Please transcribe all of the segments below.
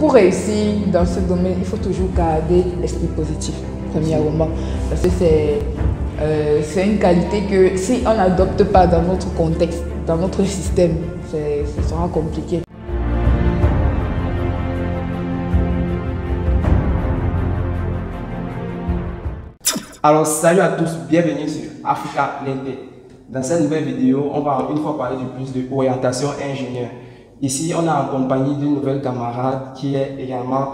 pour réussir dans ce domaine, il faut toujours garder l'esprit positif, premièrement. Parce que c'est une qualité que si on n'adopte pas dans notre contexte, dans notre système, ce sera compliqué. Alors salut à tous, bienvenue sur Africa Lente. Dans cette nouvelle vidéo, on va une fois parler de plus de orientation ingénieur. Ici, on est en compagnie d'une nouvelle camarade qui est également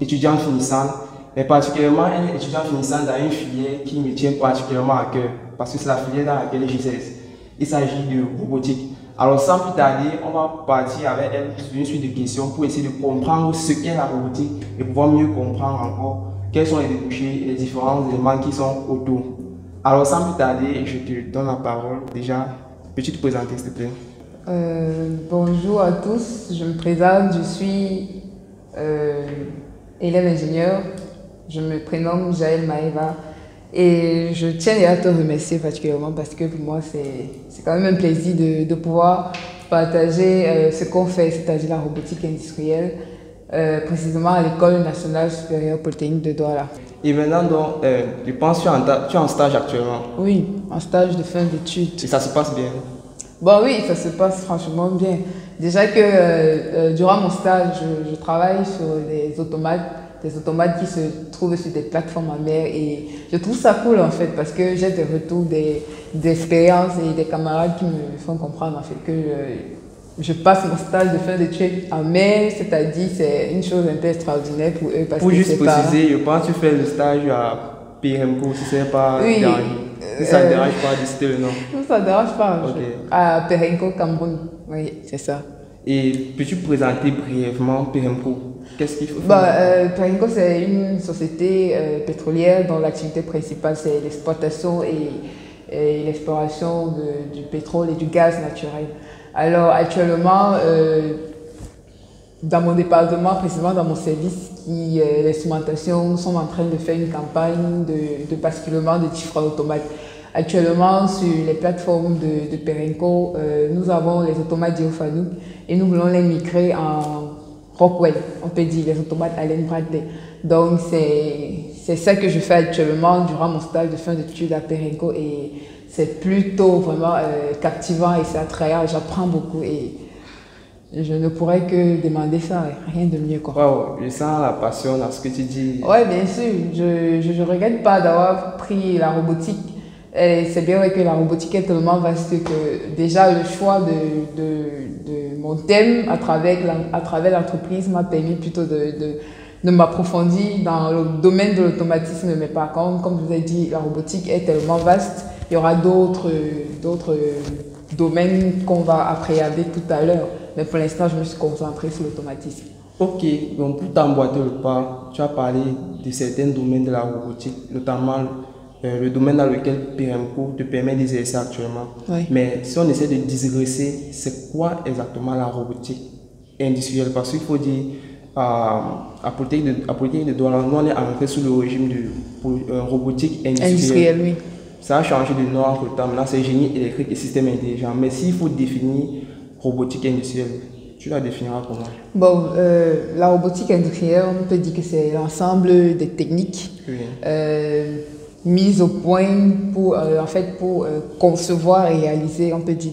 étudiante finissante, mais particulièrement un étudiant finissant dans une filière qui me tient particulièrement à cœur, parce que c'est la filière dans laquelle j'exerce. Il s'agit de robotique. Alors sans plus tarder, on va partir avec elle sur une suite de questions pour essayer de comprendre ce qu'est la robotique et pouvoir mieux comprendre encore quels sont les débouchés et les différents éléments qui sont autour. Alors sans plus tarder, je te donne la parole. Déjà, peux-tu te présenter s'il te plaît? Bonjour à tous, je me présente, je suis élève ingénieur, je me prénomme Jaël Maeva et je tiens à te remercier particulièrement parce que pour moi c'est quand même un plaisir de pouvoir partager ce qu'on fait, c'est-à-dire la robotique industrielle, précisément à l'École nationale supérieure polytechnique de Douala. Et maintenant, donc, je pense que tu es en stage actuellement. Oui, en stage de fin d'études. Et ça se passe bien? Bon oui, ça se passe franchement bien. Déjà que durant mon stage, je travaille sur des automates qui se trouvent sur des plateformes en mer et je trouve ça cool en fait parce que j'ai des retours d'expérience et des camarades qui me font comprendre en fait que je passe mon stage de fin d'études en mer, c'est-à-dire c'est une chose un peu extraordinaire pour eux. Parce pour que juste préciser, je pense que tu fais le stage à PRMCO, si ce n'est pas oui, ça ne dérange pas de citer le nom. Non, ça ne dérange pas. Okay. À PRMCO, Cameroun, oui, c'est ça. Et peux-tu présenter brièvement PRMCO? Qu'est-ce qu'il faut faire? PRMCO, c'est une société pétrolière dont l'activité principale, c'est l'exploitation et l'exploration du pétrole et du gaz naturel. Alors actuellement, dans mon département, précisément dans mon service, l'instrumentation, sont en train de faire une campagne de basculement de différents automates. Actuellement, sur les plateformes de PRMCO, nous avons les automates Geofanook et nous voulons les migrer en Rockwell, on peut dire les automates Allen Bradley. Donc c'est ça que je fais actuellement durant mon stage de fin d'études à PRMCO et c'est plutôt vraiment captivant et c'est attrayant, j'apprends beaucoup et je ne pourrais que demander ça, rien de mieux quoi. Wow, je sens la passion dans ce que tu dis. Oui, bien sûr, je ne regrette pas d'avoir pris la robotique. C'est bien vrai que la robotique est tellement vaste que déjà le choix de mon thème à travers l'entreprise m'a permis plutôt de m'approfondir dans le domaine de l'automatisme. Mais par contre, comme je vous ai dit, la robotique est tellement vaste, il y aura d'autres domaines qu'on va appréhender tout à l'heure. Mais pour l'instant, je me suis concentrée sur l'automatisme. Ok, donc pour t'emboîter le pas, tu as parlé de certains domaines de la robotique, notamment le domaine dans lequel PRMCO te permet d'exercer actuellement. Oui. Mais si on essaie de digresser, c'est quoi exactement la robotique industrielle? Parce qu'il faut dire, à Polytechnique de Douala, nous on est entré sous le régime de robotique industrielle. Oui. Ça a changé de nom entre temps, maintenant c'est génie électrique et système intelligent. Mais s'il faut définir robotique industrielle, tu la définiras comment? Bon, la robotique industrielle, on peut dire que c'est l'ensemble des techniques mises au point pour concevoir et réaliser, on peut dire,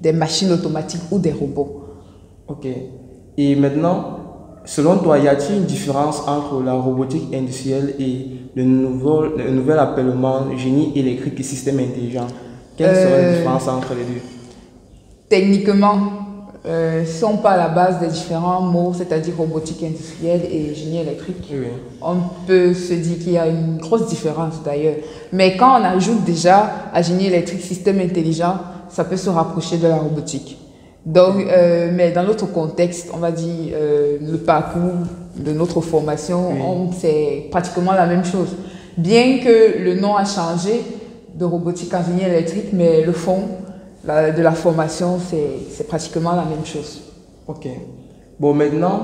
des machines automatiques ou des robots. Ok. Et maintenant, selon toi, y a-t-il une différence entre la robotique industrielle et le nouvel appellement génie électrique et système intelligent? Quelle serait la différence entre les deux? Techniquement, si on parle à la base des différents mots, c'est-à-dire robotique industrielle et génie électrique, oui, on peut se dire qu'il y a une grosse différence d'ailleurs. Mais quand on ajoute déjà à génie électrique, système intelligent, ça peut se rapprocher de la robotique. Donc, mais dans notre contexte, on va dire le parcours de notre formation, oui, c'est pratiquement la même chose. Bien que le nom a changé de robotique en génie électrique, mais le fond de la formation, c'est pratiquement la même chose. Ok. Bon, maintenant,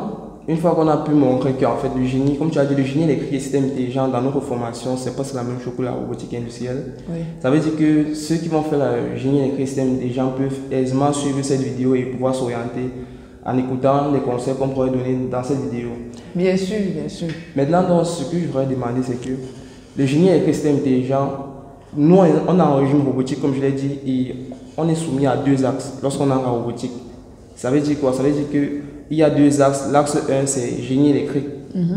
une fois qu'on a pu montrer qu'en fait, le génie, comme tu as dit, le génie électrique et système intelligent dans notre formation, c'est pas la même chose que la robotique industrielle. Oui. Ça veut dire que ceux qui vont faire le génie électrique et système intelligent peuvent aisément suivre cette vidéo et pouvoir s'orienter en écoutant les conseils qu'on pourrait donner dans cette vidéo. Bien sûr, bien sûr. Maintenant, donc, ce que je voudrais demander, c'est que le génie électrique système intelligent, nous, on est en régime robotique, comme je l'ai dit, et on est soumis à deux axes lorsqu'on est en robotique. Ça veut dire quoi? Ça veut dire qu'il y a deux axes. L'axe 1, c'est génie électrique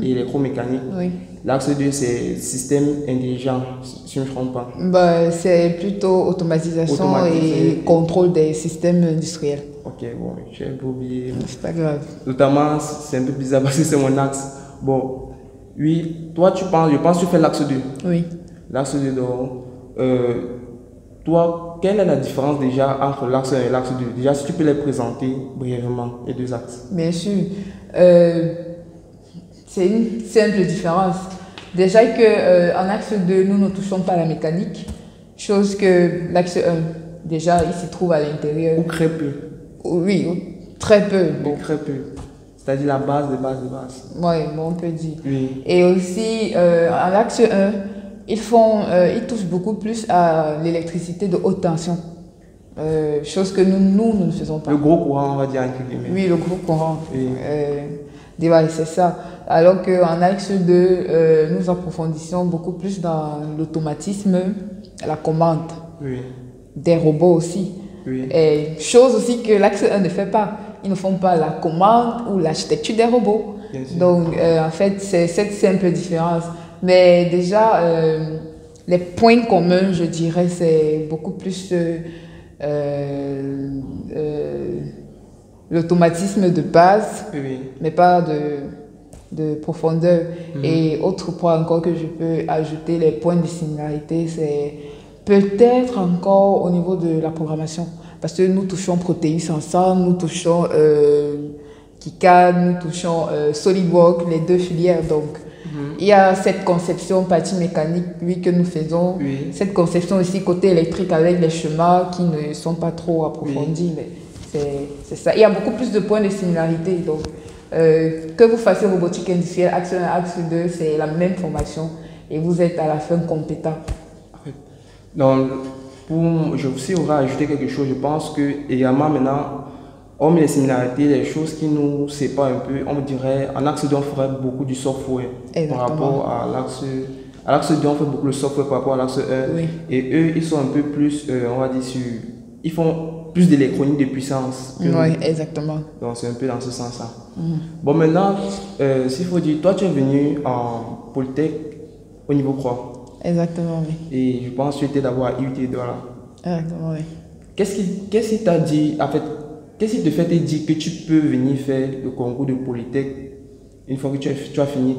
et électromécanique. Oui. L'axe 2, c'est système intelligent, si je ne me trompe pas. Bah, c'est plutôt automatisation et contrôle des systèmes industriels. Ok, bon, j'ai un peu oublié. C'est pas grave. Notamment, c'est un peu bizarre parce que c'est mon axe. Bon, oui, toi, je pense que tu fais l'axe 2. Oui. L'axe 2, donc, toi, quelle est la différence déjà entre l'axe 1 et l'axe 2? Déjà, si tu peux les présenter brièvement, les deux axes. Bien sûr. C'est une simple différence. Déjà qu'en axe 2, nous ne touchons pas à la mécanique, chose que l'axe 1, déjà, il s'y trouve à l'intérieur. Ou très peu. Oui, très peu. Bon. Très peu. C'est-à-dire la base de base de base. Oui, bon, on peut dire. Oui. Et aussi, en axe 1, ils touchent beaucoup plus à l'électricité de haute tension. Chose que nous ne faisons pas. Le gros courant, on va dire, entre guillemets. Oui, le gros courant. Oui. C'est ça. Alors qu'en axe 2, nous approfondissons beaucoup plus dans l'automatisme, la commande. Oui. Des robots aussi. Oui. Et chose aussi que l'axe 1 ne fait pas. Ils ne font pas la commande ou l'architecture des robots. Donc, en fait, c'est cette simple différence. Mais déjà, les points communs, je dirais, c'est beaucoup plus l'automatisme de base, mais pas de profondeur. Et autre point encore que je peux ajouter, les points de similarité, c'est peut-être encore au niveau de la programmation. Parce que nous touchons Proteus ensemble, nous touchons KiCad, nous touchons SolidWorks, les deux filières. Donc, il y a cette conception partie mécanique, oui, que nous faisons. Oui. Cette conception aussi côté électrique avec les schémas qui ne sont pas trop approfondis. Mais c'est ça. Il y a beaucoup plus de points de similarité. Donc, que vous fassiez robotique industrielle, axe 1, axe 2, c'est la même formation. Et vous êtes à la fin compétent. Donc, je aussi aurais ajouté quelque chose. Je pense que également maintenant, hormis les similarités, les choses qui nous séparent un peu, on dirait, en axe 2, on ferait beaucoup du software. Exactement. Par rapport à l'axe 2, on fait beaucoup le software par rapport à l'axe 1. Oui. Et eux, ils sont un peu plus, on va dire, ils font plus d'électronique de puissance. Oui, exactement. Donc, c'est un peu dans ce sens-là. Bon, maintenant, s'il faut dire, toi, tu es venu en Polytech au niveau Croix. Exactement, oui. Et je pense que tu étais d'abord à IUT Douala. Exactement, oui. Qu'est-ce qui t'a dit, en fait, qu'est-ce qui te fait te dire que tu peux venir faire le concours de Polytech une fois que tu as fini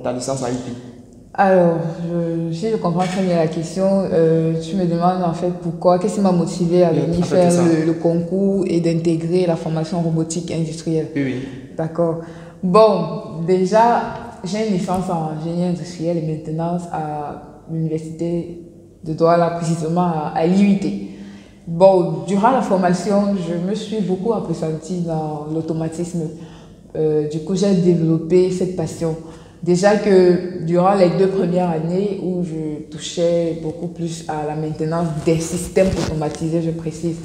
ta licence à IUT? Alors, si je comprends très bien la question, tu me demandes en fait pourquoi, qu'est-ce qui m'a motivé à venir faire le concours et d'intégrer la formation robotique industrielle. Oui. D'accord. Bon, déjà, j'ai une licence en génie industriel et maintenance à l'université de Douala, précisément à l'IUT. Bon, durant la formation, je me suis beaucoup appesantie dans l'automatisme. Du coup, j'ai développé cette passion. Déjà que durant les 2 premières années où je touchais beaucoup plus à la maintenance des systèmes automatisés, je précise,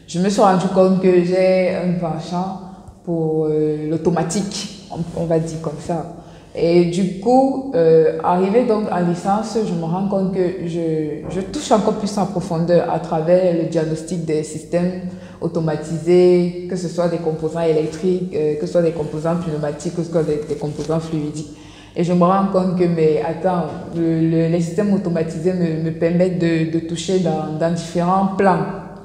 je me suis rendu compte que j'ai un penchant pour l'automatique, on va dire comme ça. Et du coup, arrivé donc en licence, je me rends compte que je touche encore plus en profondeur à travers le diagnostic des systèmes automatisés, que ce soit des composants électriques, que ce soit des composants pneumatiques, que ce soit des composants fluidiques. Et je me rends compte que, mais attends, les systèmes automatisés me permettent de toucher dans différents plans,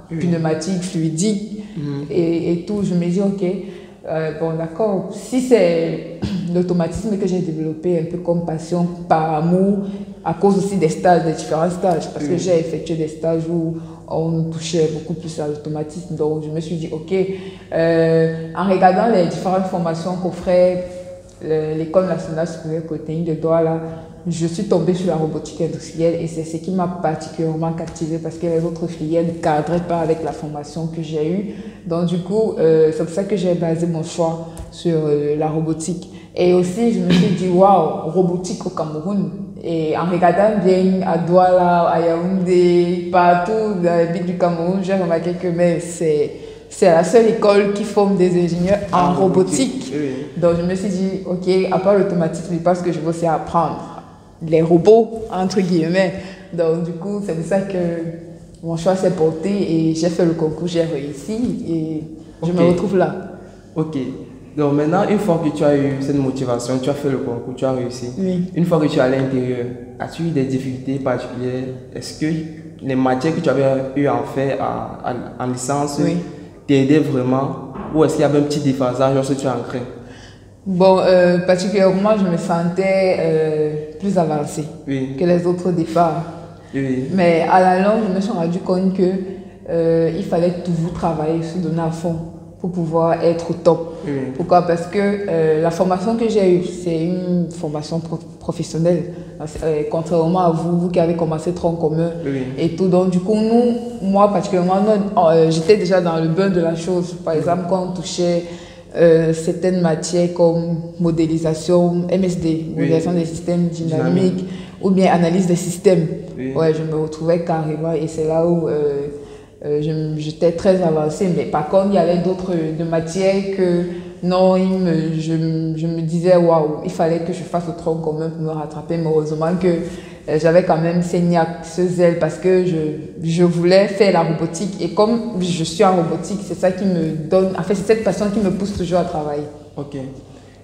pneumatiques, fluidiques et tout. Je me dis, ok, bon d'accord, si c'est l'automatisme que j'ai développé un peu comme passion, par amour, à cause aussi des stages, des différents stages, parce que j'ai effectué des stages où on touchait beaucoup plus à l'automatisme. Donc je me suis dit, ok, en regardant les différentes formations qu'offrait l'École nationale supérieure polytechnique de Douala, je suis tombée sur la robotique industrielle et c'est ce qui m'a particulièrement captivée parce que les autres filières ne cadraient pas avec la formation que j'ai eue. Donc du coup, c'est pour ça que j'ai basé mon choix sur la robotique. Et aussi, je me suis dit, waouh, robotique au Cameroun. Et en regardant bien à Douala, à Yaoundé, partout dans les villes du Cameroun, j'ai remarqué que c'est la seule école qui forme des ingénieurs en robotique. Oui. Donc je me suis dit, ok, à part l'automatisme, je pense que je vais aussi apprendre les robots, entre guillemets. Donc du coup, c'est pour ça que mon choix s'est porté et j'ai fait le concours, j'ai réussi et je me retrouve là. Ok. Donc maintenant, une fois que tu as eu cette motivation, tu as fait le concours, tu as réussi. Oui. Une fois que tu es à l'intérieur, as-tu eu des difficultés particulières? Est-ce que les matières que tu avais eu à faire en licence t'aidaient vraiment? Ou est-ce qu'il y avait un petit déphasage lorsque tu es entré? Bon, particulièrement, je me sentais plus avancée que les autres départs. Oui. Mais à la longue, je me suis rendu compte que il fallait toujours travailler, se donner à fond pour pouvoir être au top. Oui. Pourquoi? Parce que la formation que j'ai eue, c'est une formation professionnelle. Contrairement à vous, vous qui avez commencé tronc commun et tout. Donc du coup, moi particulièrement, j'étais déjà dans le bain de la chose. Par exemple, quand on touchait certaines matières comme modélisation, MSD, modélisation des systèmes dynamiques, ou bien analyse des systèmes. Ouais, je me retrouvais carrément et c'est là où j'étais très avancée. Mais par contre, il y avait d'autres matières que non, je me disais waouh, il fallait que je fasse le tronc commun pour me rattraper. Mais heureusement que j'avais quand même ce zèle parce que je voulais faire la robotique. Et comme je suis en robotique, c'est ça qui me donne, en fait, c'est cette passion qui me pousse toujours à travailler. Ok.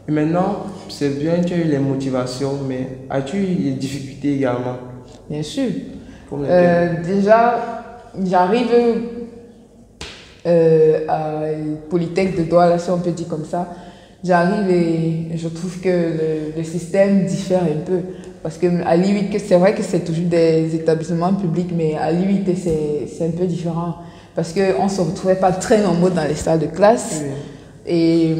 Et maintenant, c'est bien, tu as eu les motivations, mais as-tu eu des difficultés également? Bien sûr. Déjà, j'arrive à Polytech de Douala, si on peut dire comme ça. J'arrive et je trouve que le système diffère un peu. Parce qu'à l'IUT, c'est vrai que c'est toujours des établissements publics, mais à l'IUT, c'est un peu différent. Parce qu'on ne se retrouvait pas très nombreux dans les salles de classe. Et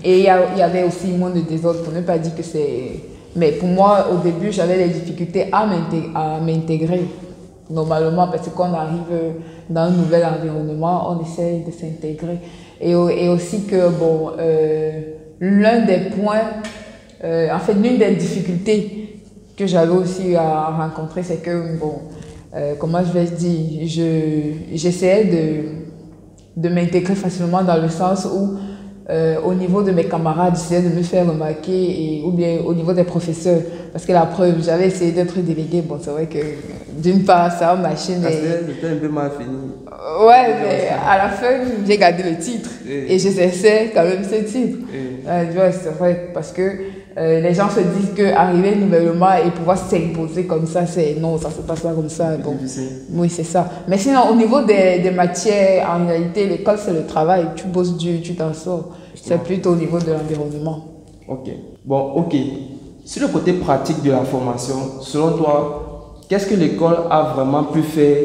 il y avait aussi moins de désordre, pour ne pas dire que c'est... Mais pour moi, au début, j'avais des difficultés à m'intégrer. Normalement, parce que quand on arrive dans un nouvel environnement, on essaie de s'intégrer. Et aussi que, bon, l'un des points, en fait, l'une des difficultés que j'avais aussi à rencontrer, c'est que, bon, comment je vais dire, j'essayais de m'intégrer facilement dans le sens où, au niveau de mes camarades, j'essayais de me faire remarquer, ou bien au niveau des professeurs. Parce que la preuve, j'avais essayé d'être déléguée. Bon, c'est vrai que d'une part, ça a marché, mais... C'était un peu mal fini. Ouais, mais à la fin, j'ai gardé le titre. Et j'exerçais quand même ce titre. Tu vois, c'est vrai, parce que les gens se disent qu'arriver nouvellement et pouvoir s'imposer comme ça, non, ça se passe pas comme ça. Bon, oui, c'est ça. Mais sinon, au niveau des matières, en réalité, l'école, c'est le travail. Tu bosses dur, tu t'en sors. C'est plutôt au niveau de l'environnement. Ok. Bon, ok. Sur le côté pratique de la formation, selon toi, qu'est-ce que l'école a vraiment pu faire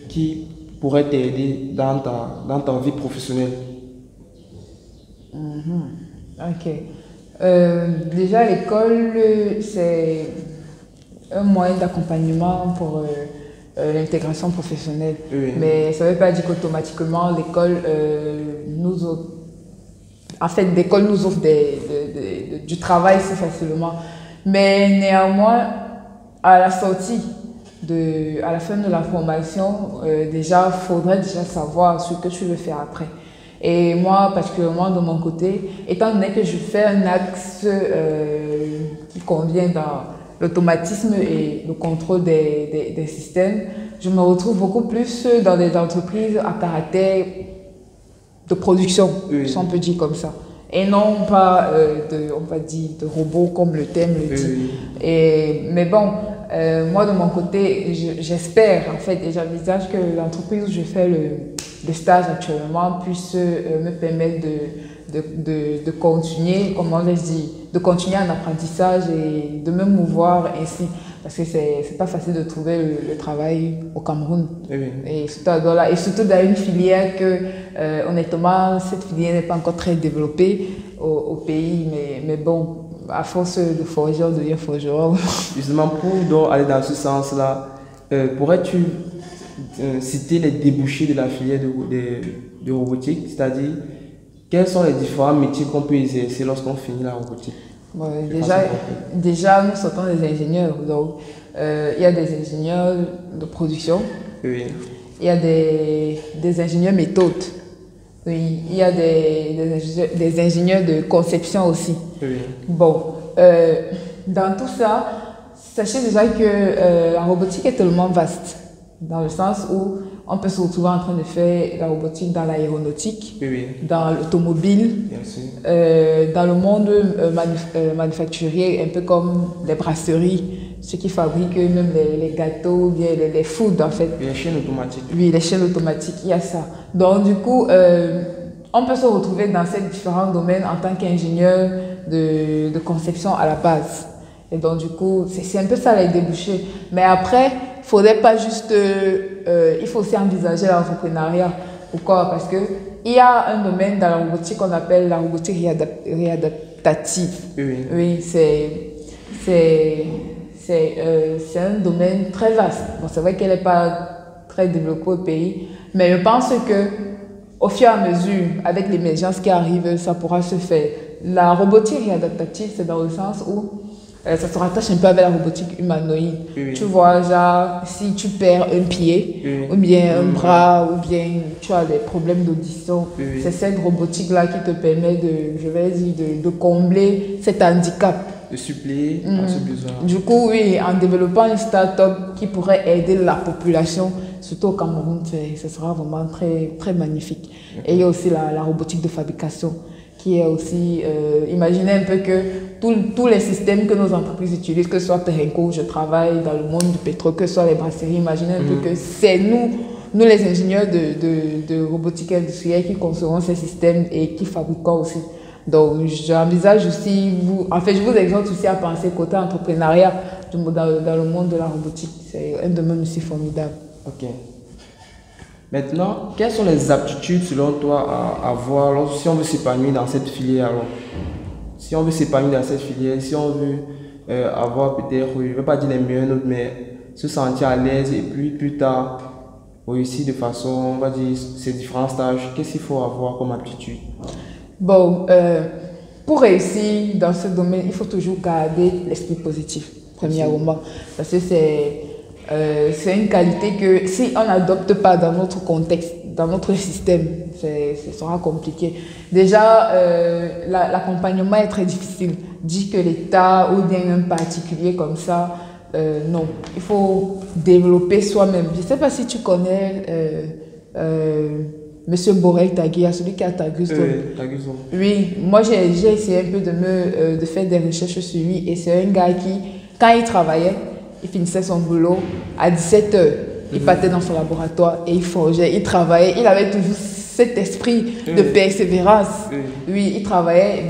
qui pourrait t'aider dans ta vie professionnelle? Ok. Déjà, l'école, c'est un moyen d'accompagnement pour l'intégration professionnelle. Mais ça ne veut pas dire qu'automatiquement, l'école nous offre... En fait, l'école nous offre du travail si facilement. Mais néanmoins, à la sortie, à la fin de la formation, déjà, il faudrait déjà savoir ce que tu veux faire après. Et moi, particulièrement de mon côté, étant donné que je fais un axe qui convient dans l'automatisme et le contrôle des systèmes, je me retrouve beaucoup plus dans des entreprises à caractère de production, si on peut dire comme ça. Et non pas on va dire, de robots comme le thème le dit. Mais bon, moi de mon côté, j'espère en fait et j'envisage que l'entreprise où je fais le stage actuellement puisse me permettre de continuer, comment je dis, de continuer un apprentissage et de me mouvoir ainsi. Parce que c'est pas facile de trouver le travail au Cameroun. Et surtout dans une filière que, honnêtement, cette filière n'est pas encore très développée au pays. Mais bon, à force de forger, on devient forgeron. Justement, pour donc aller dans ce sens-là, pourrais-tu citer les débouchés de la filière de robotique? C'est-à-dire, quels sont les différents métiers qu'on peut exercer lorsqu'on finit la robotique? Bon, déjà, nous sortons des ingénieurs. Donc, il y a des ingénieurs de production. Il y a des ingénieurs méthodes. Oui, il y a des ingénieurs de conception aussi. Oui. Bon, dans tout ça, sachez déjà que la robotique est tellement vaste, dans le sens où on peut se retrouver en train de faire la robotique dans l'aéronautique, Oui. dans l'automobile, dans le monde manufacturier, un peu comme les brasseries, ceux qui fabriquent même les gâteaux, bien les foods en fait. Les chaînes automatiques. Oui, les chaînes automatiques, il y a ça. Donc du coup, on peut se retrouver dans ces différents domaines en tant qu'ingénieur de conception à la base. Et donc du coup, c'est un peu ça les débouchés. Mais après, il faudrait pas juste... il faut aussi envisager l'entrepreneuriat. Pourquoi? Parce qu'il y a un domaine dans la robotique qu'on appelle la robotique réadaptative. Oui. Oui, c'est un domaine très vaste. Bon, c'est vrai qu'elle n'est pas très développée au pays, mais je pense que au fur et à mesure, avec l'émergence qui arrive, ça pourra se faire. La robotique réadaptative, c'est dans le sens où ça se rattache un peu avec la robotique humanoïde. Oui. Tu vois, genre, si tu perds un pied, ou bien un bras, ou bien tu as des problèmes d'audition, c'est cette robotique-là qui te permet de combler cet handicap. De suppléer à ce besoin. Du coup, oui, en développant une start-up qui pourrait aider la population, surtout au Cameroun, ce sera vraiment très, très magnifique. Et il y a aussi la robotique de fabrication, qui est aussi, imaginez un peu que tous les systèmes que nos entreprises utilisent, que ce soit Perenco, je travaille dans le monde du pétrole, que ce soit les brasseries, imaginez un peu que c'est nous les ingénieurs de robotique industrielle qui concevrons ces systèmes et qui fabriquons aussi. Donc, j'envisage aussi, je vous exhorte aussi à penser côté entrepreneuriat dans le monde de la robotique. C'est un domaine aussi formidable. Ok. Maintenant, quelles sont les aptitudes selon toi à avoir si on veut s'épanouir dans cette filière alors? Si on veut s'épanouir dans cette filière, si on veut avoir peut-être, je ne veux pas dire les meilleures notes, mais se sentir à l'aise et puis plus tard réussir de façon, on va dire, ces différents stages, qu'est-ce qu'il faut avoir comme aptitude? Bon, pour réussir dans ce domaine, il faut toujours garder l'esprit positif, premièrement. Parce que c'est une qualité que si on n'adopte pas dans notre contexte, dans notre système, ce sera compliqué. Déjà, l'accompagnement est très difficile. Dire que l'État ou bien un particulier comme ça, non. Il faut développer soi-même. Je ne sais pas si tu connais Monsieur Borel Taguia, celui qui a Taguzo. Oui, moi j'ai essayé un peu de faire des recherches sur lui et c'est un gars qui, quand il travaillait, il finissait son boulot à 17 h. Il partait dans son laboratoire et il forgeait, il travaillait. Il avait toujours cet esprit de persévérance. Oui, il travaillait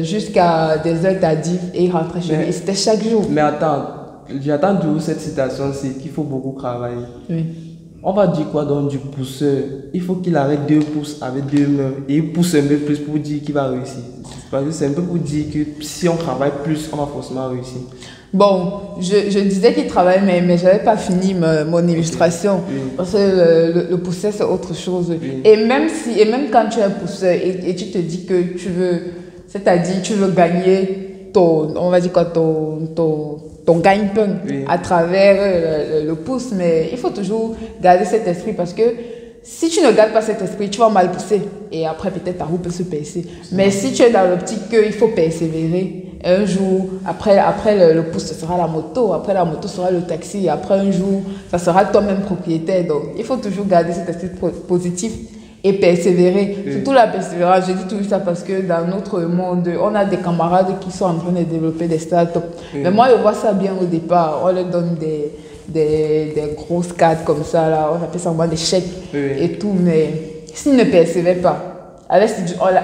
jusqu'à des heures tardives et il rentrait chez lui. Et c'était chaque jour. Mais attends, j'attends d'où cette citation, c'est qu'il faut beaucoup travailler. Oui. On va dire quoi donc du pousseur? Il faut qu'il arrête 2 pouces avec 2 mains et il pousse un peu plus pour dire qu'il va réussir. Parce que c'est un peu pour dire que si on travaille plus, on va forcément réussir. Bon, je disais qu'il travaille, mais je n'avais pas fini mon illustration. Oui. Parce que le pousseur, c'est autre chose. Oui. Et même quand tu es un pousseur et tu te dis que tu veux, c'est-à-dire tu veux gagner on va dire quoi, ton gagne-pain à travers le pouce, mais il faut toujours garder cet esprit parce que si tu ne gardes pas cet esprit, tu vas mal pousser et après peut-être ta roue peut se percer. Mais si tu es dans l'optique qu'il faut persévérer, un jour, après le pouce, ce sera la moto, après la moto sera le taxi, et après un jour, ça sera toi-même propriétaire. Donc, il faut toujours garder cet esprit positif et persévérer. Surtout la persévérance, je dis tout ça parce que dans notre monde, on a des camarades qui sont en train de développer des startups. Mais moi, je vois ça bien au départ. On leur donne des grosses cartes comme ça, là. On appelle ça vraiment des chèques et tout. Mais s'ils ne persévèrent pas,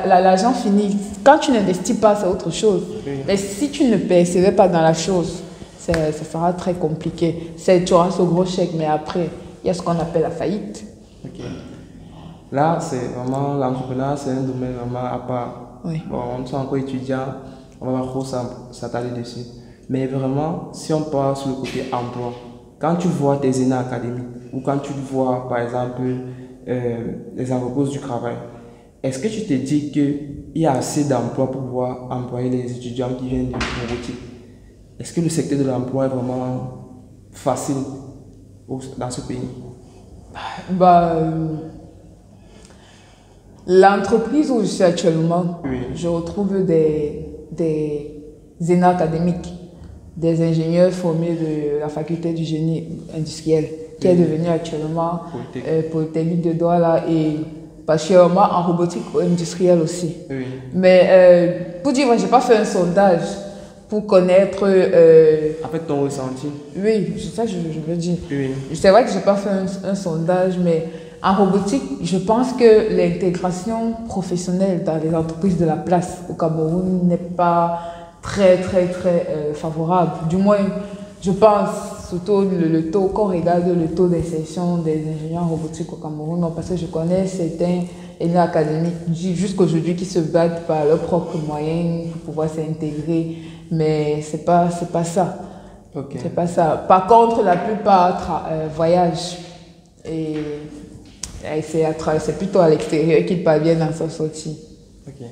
l'argent finit. Quand tu n'investis pas, c'est autre chose. Mais si tu ne persévères pas dans la chose, ça sera très compliqué. Tu auras ce gros chèque, mais après, il y a ce qu'on appelle la faillite. Okay. Là, c'est vraiment l'entrepreneuriat, c'est un domaine vraiment à part. Oui. Bon, on est encore étudiant, on va pas trop s'attarder dessus. Mais vraiment, si on part sur le côté emploi, quand tu vois tes aînés académiques ou quand tu vois, par exemple, les entreprises du travail, est-ce que tu te dis qu'il y a assez d'emplois pour pouvoir employer les étudiants qui viennent de robotique? Est-ce que le secteur de l'emploi est vraiment facile dans ce pays? L'entreprise où je suis actuellement, Oui. je retrouve des ENA académiques, des ingénieurs formés de la faculté du génie industriel, qui est devenue actuellement Polytechnique de Douala et particulièrement en robotique industrielle aussi. Oui. Mais pour dire, moi, je n'ai pas fait un sondage pour connaître... En fait, ton ressenti. Oui, c'est ça que je veux dire. Oui. C'est vrai que je n'ai pas fait un sondage, mais en robotique, je pense que l'intégration professionnelle dans les entreprises de la place au Cameroun n'est pas très favorable. Du moins, je pense, surtout le taux, qu'on regarde le taux d'insertion des ingénieurs en robotique au Cameroun, non, parce que je connais certains élèves académiques jusqu'aujourd'hui qui se battent par leurs propres moyens pour pouvoir s'intégrer, mais c'est pas ça. Ok. C'est pas ça. Par contre, la plupart voyagent et c'est plutôt à l'extérieur qu'ils parviennent à s'en sortir. Ok.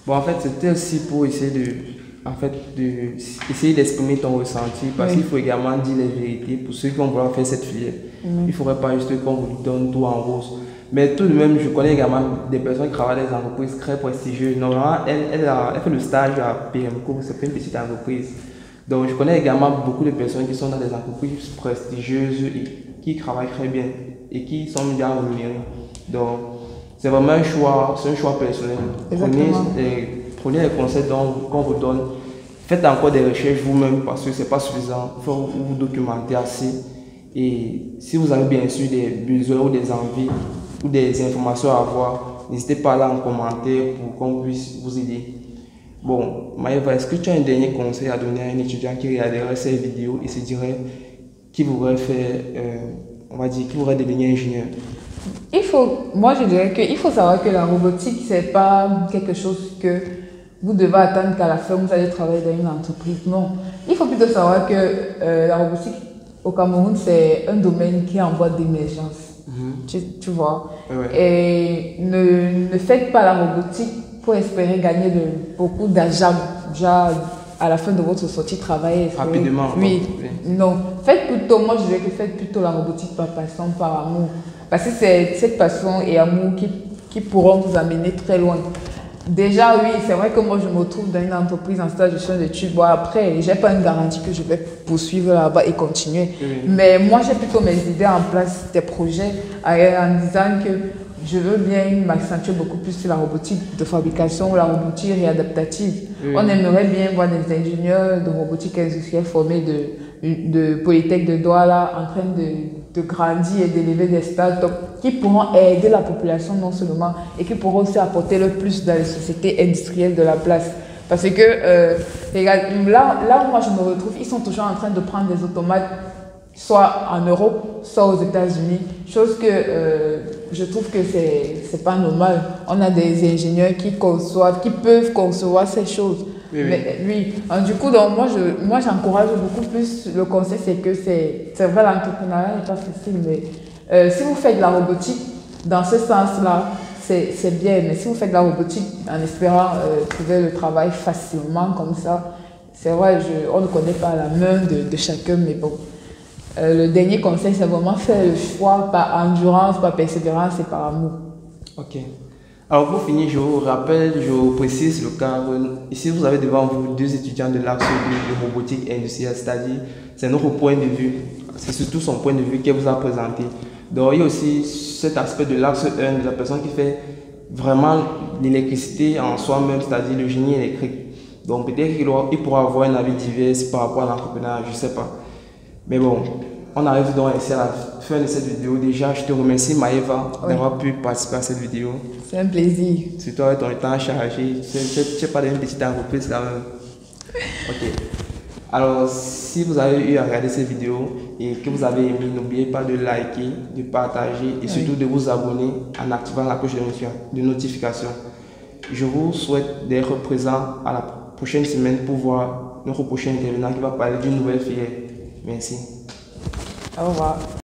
Bon, en fait, c'était aussi pour essayer essayer d'exprimer ton ressenti, parce qu'il faut également dire les vérités pour ceux qui vont vouloir faire cette filière. Il ne faudrait pas juste qu'on vous donne tout en rose. Mais tout de même, je connais également des personnes qui travaillent dans des entreprises très prestigieuses. Normalement, elle fait le stage à PMCO, c'est une petite entreprise. Donc, je connais également beaucoup de personnes qui sont dans des entreprises prestigieuses et qui travaillent très bien et qui sont bien rémunérées. Donc, c'est vraiment un choix personnel. Prenez les conseils qu'on vous donne. Faites encore des recherches vous-même parce que ce n'est pas suffisant. Il faut vous documenter assez. Et si vous avez bien sûr des besoins ou des envies ou des informations à avoir, n'hésitez pas là en commentaire pour qu'on puisse vous aider. Bon, Maëva, est-ce que tu as un dernier conseil à donner à un étudiant qui regarderait ces vidéos et se dirait qu'il voudrait devenir ingénieur? Moi je dirais qu'il faut savoir que la robotique, c'est pas quelque chose que vous devez attendre qu'à la fin vous allez travailler dans une entreprise. Non, il faut plutôt savoir que la robotique au Cameroun, c'est un domaine qui est en voie d'émergence. Tu vois. Et ne faites pas la robotique pour espérer gagner beaucoup d'argent déjà à la fin de votre sortie travailler. Rapidement. Oui. Non. Moi je dirais que faites plutôt la robotique par passion, par amour. Parce que c'est cette passion et amour qui pourront vous amener très loin. Déjà, oui, c'est vrai que moi, je me retrouve dans une entreprise en stage de fin d'études. Bon, après, je n'ai pas une garantie que je vais poursuivre là-bas et continuer. Mais moi, j'ai plutôt mes idées en place, des projets, en disant que je veux bien m'accentuer beaucoup plus sur la robotique de fabrication ou la robotique réadaptative. On aimerait bien voir des ingénieurs de robotique industrielle formés de Polytechnique de Douala en train de grandir et d'élever des startups qui pourront aider la population non seulement et qui pourront aussi apporter le plus dans les sociétés industrielles de la place. Parce que là où moi je me retrouve, ils sont toujours en train de prendre des automates soit en Europe, soit aux États-Unis, chose que je trouve que c'est pas normal. On a des ingénieurs qui peuvent concevoir ces choses. Du coup, donc, moi j'encourage beaucoup plus. Le conseil, c'est que c'est vrai, l'entrepreneuriat n'est pas facile, mais si vous faites de la robotique dans ce sens-là, c'est bien. Mais si vous faites de la robotique en espérant trouver le travail facilement comme ça, c'est vrai, on ne connaît pas la main de chacun, mais bon. Le dernier conseil, c'est vraiment faire le choix par endurance, par persévérance et par amour. Ok. Alors pour finir, je vous rappelle, je vous précise le cadre. Ici, vous avez devant vous deux étudiants de l'axe de robotique industrielle, c'est-à-dire c'est notre point de vue. C'est surtout son point de vue qu'elle vous a présenté. Donc il y a aussi cet aspect de l'axe 1 de la personne qui fait vraiment l'électricité en soi-même, c'est-à-dire le génie électrique. Donc peut-être qu'il pourra avoir un avis divers par rapport à l'entrepreneuriat, je ne sais pas. Mais bon, on arrive donc ici à la fin de cette vidéo. Déjà, je te remercie Maëva d'avoir pu participer à cette vidéo. C'est un plaisir. Surtout avec ton temps chargé. Tu n'es pas dans une petite entreprise quand même. Ok. Alors, si vous avez eu à regarder cette vidéo et que vous avez aimé, n'oubliez pas de liker, de partager et surtout de vous abonner en activant la cloche de notification. Je vous souhaite d'être présent à la prochaine semaine pour voir notre prochain intervenant qui va parler d'une nouvelle filière. Merci. Au revoir.